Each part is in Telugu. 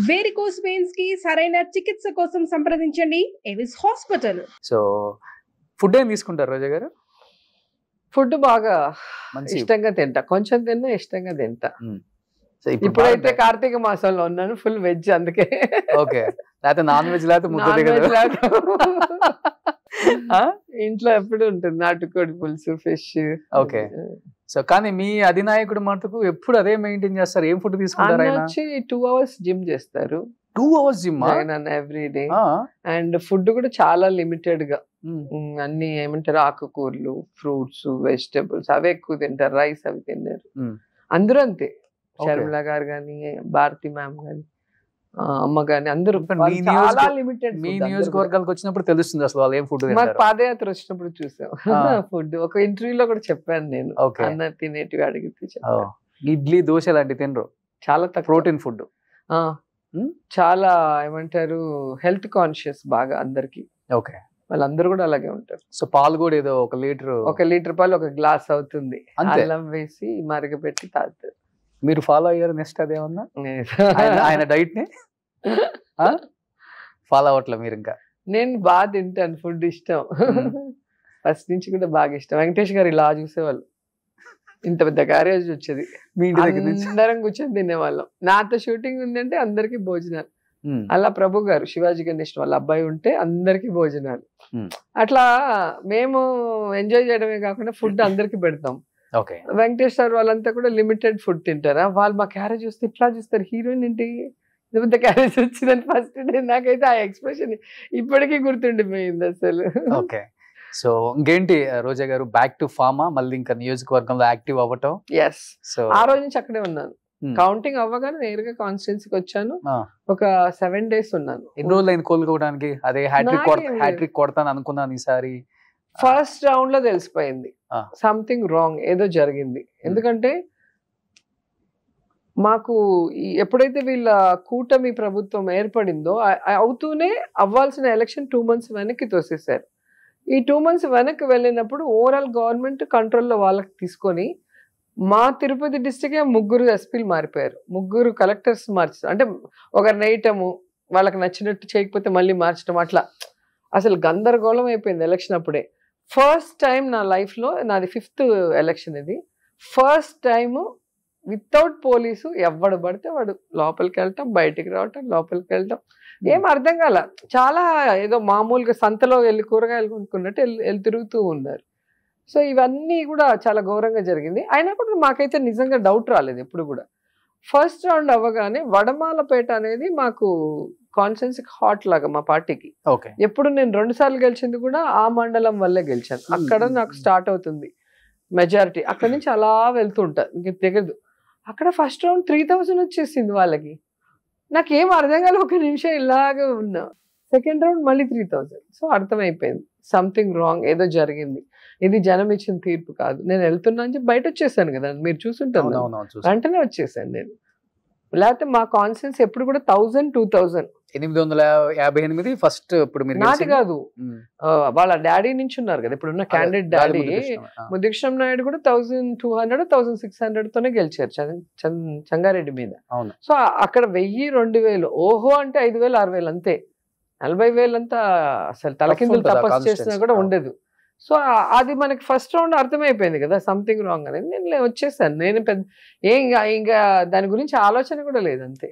వేరికోస్ వెయిన్స్ కి సరైన చికిత్స కోసం సంప్రదించండి ఎవిస్ హాస్పిటల్. సో ఫుడ్ ఏం తీసుకుంటారు రోజా గారు? ఫుడ్ బాగా మంచి ఇష్టంగా తింటా, కొంచెం తిన్నా ఇష్టంగా తింటా. సో ఇప్పుడైతే కార్తీక మాసంలో ఉన్నాను, ఫుల్ వెజ్, అందుకే. ఓకే, లేకపోతే నాన్ వెజ్ లేకపోతే ముద్ద Non veg దిగదు. ఇంట్లో ఎప్పుడు ఉంటుంది నాటుకోడి పులుసు, ఫిష్. ఓకే. సో కానీ మీ అధినాయకుడు మటుకు ఎప్పుడు అదే మెయింటైన్ చేస్తారు. ఏం ఫుడ్ తీసుకుంటారు ఆయన? వచ్చి 2 hours జిమ్ చేస్తారు 2 hours gym every day. And food కూడా చాలా లిమిటెడ్ గా, అన్ని ఏమంటారు ఆకుకూరలు, ఫ్రూట్స్, వెజిటబుల్స్ అవే ఎక్కువ తింటారు, రైస్ అవి తిన్నారు. అందరూ అంతే, శర్మిల గారు కానీ, భారతి మ్యామ్ కానీ, అమ్మ గాని, అందరూ చాలా లిమిటెడ్. మీ నియోజకవర్గాలకు వచ్చినప్పుడు తెలుస్తుంది అసలు వాళ్ళు ఏం ఫుడ్ మాకు తింటారు. పాదయాత్ర వచ్చినప్పుడు చూసాం ఫుడ్. ఒక ఇంటర్వ్యూలో కూడా చెప్పాను నేను, ఓకే. అన్న తినేటివి అడిగితే చెప్పాను. ఇడ్లీ దోశ లాంటివి తినరు, చాలా తక్కువ. Protein food. చాలా ఏమంటారు హెల్త్ కాన్షియస్ బాగా అందరికి. ఓకే, వాళ్ళందరూ కూడా అలాగే ఉంటారు. సో పాలు కూడా ఏదో 1 లీటర్ పాలు 1 గ్లాస్ అవుతుంది, అంతే. అల్లం వేసి మరగపెట్టి తాగుతారు. మీరు ఫాలో అయ్యారు నెక్స్ట్ అదేమన్నా ఆయన డైట్ ని ఫాలో అవ్వట్లే మీరు ఇంకా? నేను బాగా తింటాను, ఫుడ్ ఇష్టం. ఫస్ట్ నుంచి కూడా బాగా ఇష్టం. వెంకటేష్ గారు ఇలా చూసేవాళ్ళు, ఇంత పెద్ద క్యారేజ్ వచ్చేది, మీ ఇంటి దగ్గర నుంచి? అందరం కూర్చొని తినేవాళ్ళం. నాతో షూటింగ్ ఉందంటే అందరికి భోజనాలు. అలా ప్రభు గారు, శివాజీ గణేష్ వాళ్ళ అబ్బాయి ఉంటే అందరికి భోజనాలు. అట్లా మేము ఎంజాయ్ చేయడమే కాకుండా ఫుడ్ అందరికి పెడతాం. ఓకే. వెంకటేష్ సార్ వాళ్ళంతా కూడా లిమిటెడ్ ఫుడ్ తింటారా, వాళ్ళు మా క్యారేజ్ వస్తే ఇట్లా చూస్తారు, హీరోయిన్ ఏంటి ఇంత పెద్ద క్యారేజ్ వచ్చిందని. ఫస్ట్ డే నాకైతే ఆ ఎక్స్ప్రెషన్ ఇప్పటికీ గుర్తుండిపోయింది అసలు. ఓకే. సో ఇంకేంటి రోజా గారు, బ్యాక్ టు ఫార్మా, మళ్ళీ ఇంకా నియోజకవర్గంలో యాక్టివ్ అవ్వటం? ఎస్. సో ఆ రోజు నుంచి అక్కడే ఉన్నాను. కౌంటింగ్ అవ్వగానే నేరుగా కాన్స్టిట్యున్సీకి వచ్చాను. ఒక 7 days ఉన్నాను. ఎన్ని రోజులు అయింది కోలుకోవడానికి? అదే హ్యాట్రిక్ కొడతాను అనుకున్నాను ఈసారి. ఫస్ట్ రౌండ్ లో తెలిసిపోయింది సంథింగ్ రాంగ్, ఏదో జరిగింది. ఎందుకంటే మాకు ఎప్పుడైతే వీళ్ళ కూటమి ప్రభుత్వం ఏర్పడిందో అవుతూనే అవ్వాల్సిన ఎలక్షన్ 2 months వెనక్కి తోసేశారు. ఈ 2 months వెనక్కి వెళ్ళినప్పుడు ఓవరాల్ గవర్నమెంట్ కంట్రోల్లో వాళ్ళకి తీసుకొని మా తిరుపతి డిస్ట్రిక్టే 3 ఎస్పీలు మారిపోయారు, 3 కలెక్టర్స్ మార్చారు. అంటే ఒకరిని వేయటము, వాళ్ళకి నచ్చినట్టు చేయకపోతే మళ్ళీ మార్చడం, అట్లా అసలు గందరగోళం అయిపోయింది ఎలక్షన్ అప్పుడే. ఫస్ట్ టైం నా లైఫ్లో, నాది 5th ఎలక్షన్ ఇది, ఫస్ట్ టైము వితౌట్ పోలీసు ఎవడు పడితే వాడు లోపలికి వెళ్ళటం, బయటికి రావటం, లోపలికి వెళ్ళటం, ఏం అర్థం కాల. చాలా ఏదో మామూలుగా సంతలో వెళ్ళి కూరగాయలు కొనుక్కున్నట్టు వెళ్ళి తిరుగుతూ ఉన్నారు. సో ఇవన్నీ కూడా చాలా ఘోరంగా జరిగింది. అయినా కూడా మాకైతే నిజంగా డౌట్ రాలేదు ఎప్పుడు కూడా. ఫస్ట్ రౌండ్ అవ్వగానే వడమాలపేట అనేది మాకు కాన్స్టిట్యున్సీకి హాట్ లాగా మా పార్టీకి. ఎప్పుడు నేను 2 సార్లు గెలిచింది కూడా ఆ మండలం వల్లే గెలిచాను. అక్కడ నాకు స్టార్ట్ అవుతుంది మెజారిటీ, అక్కడ నుంచి అలా వెళ్తూ ఉంటారు, ఇంక తెగదు. అక్కడ ఫస్ట్ రౌండ్ 3000 వచ్చేసింది వాళ్ళకి. నాకేం అర్థం కాదు, 1 నిమిషం ఇలాగే ఉన్నా. సెకండ్ రౌండ్ మళ్ళీ 3000. సో అర్థమైపోయింది సంథింగ్ రాంగ్, ఏదో జరిగింది, ఇది జనం ఇచ్చిన తీర్పు కాదు. నేను వెళ్తున్నా అని చెప్పి బయట వచ్చేసాను కదా, మీరు చూసుంటాను, వెంటనే వచ్చేసాను నేను. లేకపోతే మా కాన్స్టిట్యున్సీ ఎప్పుడు కూడా 1000, 2000. 858 ఫస్ట్. ఇప్పుడు నాటి కాదు, వాళ్ళ డాడీ నుంచి ఉన్నారు కదా ఇప్పుడున్న క్యాండిడేట్ డాడీ ముద్దుకృష్ణ నాయుడు కూడా 1200, 1600 తోనే గెలిచారు చంగారెడ్డి మీద. సో అక్కడ 1000, 2000, ఓహో అంటే 5000, 6000 అంతే. 40,000 అంతా అసలు తలకిందులు తపస్సు చేసినా కూడా ఉండదు. సో అది మనకి ఫస్ట్ రౌండ్ అర్థమైపోయింది కదా సంథింగ్ రాంగ్ అనేది. నేను వచ్చేసాను, నేను పెద్ద ఇంకా దాని గురించి ఆలోచన కూడా లేదు, అంతే.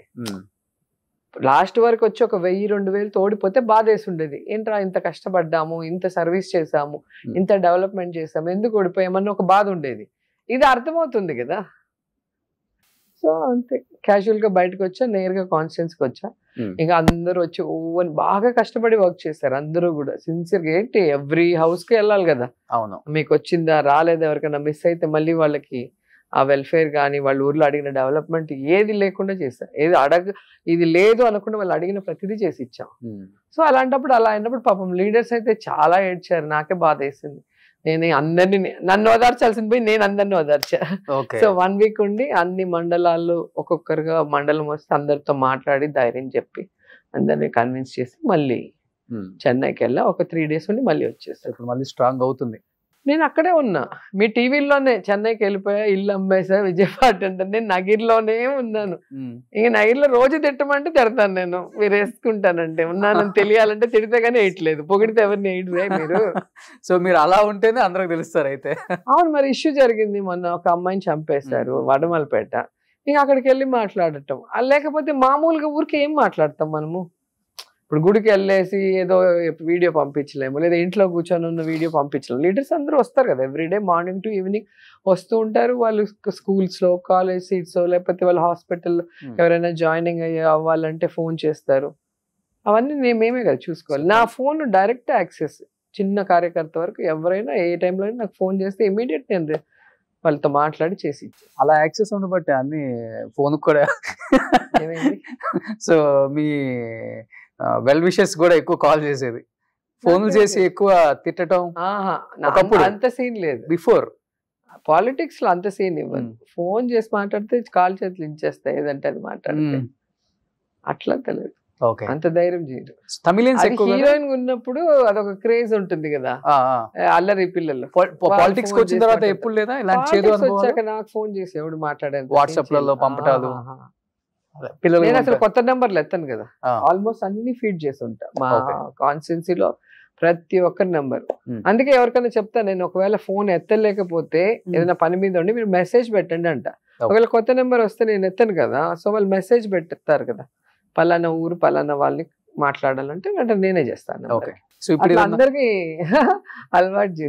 లాస్ట్ వరకు వచ్చి ఒక 1000, 2000 తోడిపోతే బాధేసి ఉండేది. ఏంట్రా ఇంత కష్టపడ్డాము, ఇంత సర్వీస్ చేసాము, ఇంత డెవలప్మెంట్ చేసాము, ఎందుకు ఓడిపోయామని ఒక బాధ ఉండేది. ఇది అర్థమవుతుంది కదా. సో అంతే, క్యాజువల్ గా బయటకు వచ్చా, నేరుగా కాన్స్టిట్యున్సీకి వచ్చా. ఇంకా అందరూ వచ్చి ఓవన్ బాగా కష్టపడి వర్క్ చేశారు అందరూ కూడా సిన్సియర్గా. ఏంటి ఎవ్రీ హౌస్ కి వెళ్ళాలి కదా, అవును, మీకు వచ్చిందా రాలేదా, ఎవరికైనా మిస్ అయితే మళ్ళీ వాళ్ళకి ఆ వెల్ఫేర్ కానీ వాళ్ళ ఊర్లో అడిగిన డెవలప్మెంట్ ఏది లేకుండా చేశారు. ఇది లేదు అనకుండా వాళ్ళు అడిగిన ప్రతిదీ చేసి ఇచ్చాం. సో అలాంటప్పుడు అలా అయినప్పుడు పాపం లీడర్స్ అయితే చాలా ఏడ్చారు, నాకే బాధ వేసింది. నేను అందరినీ, నన్ను ఓదార్చాల్సింది పోయి నేను అందరినీ ఓదార్చా. సో 1 week ఉండి అన్ని మండలాల్లో ఒక్కొక్కరుగా మండలం వస్తే అందరితో మాట్లాడి ధైర్యం చెప్పి అందరినీ కన్విన్స్ చేసి మళ్ళీ చెన్నైకి వెళ్ళా. ఒక 3 days ఉండి మళ్ళీ వచ్చేస్తాను. మళ్ళీ స్ట్రాంగ్ అవుతుంది. నేను అక్కడే ఉన్నా, మీ టీవీలోనే చెన్నైకి వెళ్ళిపోయా, ఇల్లు అమ్మేసా, విజయవాడ అంటే నేను నగిరిలోనే ఉన్నాను. ఇంక నగిరిలో రోజు తిట్టమంటే తిడతాను నేను, మీరు వేసుకుంటానంటే ఉన్నానని తెలియాలంటే తిడితే కానీ వేయట్లేదు, పొగిడితే ఎవరిని వేయడురే మీరు. సో మీరు అలా ఉంటేనే అందరికి తెలుస్తారు అయితే. అవును, మరి ఇష్యూ జరిగింది మొన్న, ఒక అమ్మాయిని చంపేశారు వడమలపేట, ఇంక అక్కడికి వెళ్ళి మాట్లాడటం. లేకపోతే మామూలుగా ఊరికి ఏం మాట్లాడతాం మనము? ఇప్పుడు గుడికి వెళ్ళేసి ఏదో వీడియో పంపించలేము, లేదా ఇంట్లో కూర్చొని ఉన్న వీడియో పంపించలేము. లీడర్స్ అందరూ వస్తారు కదా, ఎవ్రీడే మార్నింగ్ టు ఈవినింగ్ వస్తూ ఉంటారు. వాళ్ళు స్కూల్స్లో, కాలేజ్ సీట్స్, లేకపోతే వాళ్ళు హాస్పిటల్లో ఎవరైనా జాయినింగ్ అవ్వాలంటే ఫోన్ చేస్తారు. అవన్నీ మేమే కదా చూసుకోవాలి. నా ఫోన్ డైరెక్ట్ యాక్సెస్, చిన్న కార్యకర్త వరకు ఎవరైనా ఏ టైంలో అయినా నాకు ఫోన్ చేస్తే ఇమీడియట్ నేను వాళ్ళతో మాట్లాడి చేసి. అలా యాక్సెస్ ఉండబట్టే అన్ని ఫోన్ కూడా. సో మీ వెల్ విషెస్ కూడా ఎక్కువ కాల్ చేసేది, ఫోన్లు చేసి ఎక్కువ తిట్టడం. ఒకప్పుడు అంత సీన్ లేదు, బిఫోర్ పాలిటిక్స్ లో అంత సీన్ ఇవ్వదు. ఫోన్ చేసి మాట్లాడితే కాల్ చేతులు ఇచ్చేస్తాయి, ఏదంటే అది మాట్లాడితే. అట్లా తెలియదు, అంత ధైర్యం చేయరు. తమిళన్స్ హీరోయిన్ ఉన్నప్పుడు అదొక క్రేజ్ ఉంటుంది కదా, అల్లరి పిల్లలు. పాలిటిక్స్ వచ్చిన తర్వాత ఎప్పుడు లేదా వచ్చాక నాకు ఫోన్ చేసి ఎవడు మాట్లాడాను, వాట్సాప్ లలో పంపటాలు. నేను అసలు కొత్త నెంబర్లు ఎత్తాను కదా, ఆల్మోస్ట్ అన్ని ఫీడ్ చేసి ఉంటా మా కాన్స్టిట్యున్సీలో ప్రతి ఒక్కరి నెంబర్. అందుకే ఎవరికైనా చెప్తా నేను, ఒకవేళ ఫోన్ ఎత్తలేకపోతే ఏదైనా పని మీద ఉండి మీరు మెసేజ్ పెట్టండి అంట. ఒకవేళ కొత్త నెంబర్ వస్తే నేను ఎత్తాను కదా, సో వాళ్ళు మెసేజ్ పెడతారు కదా, పలానా ఊరు పలానా వాళ్ళని మాట్లాడాలంటే వెంటనే నేనే చేస్తాను. సో ఇప్పుడు అందరికి అలవాటు చేసి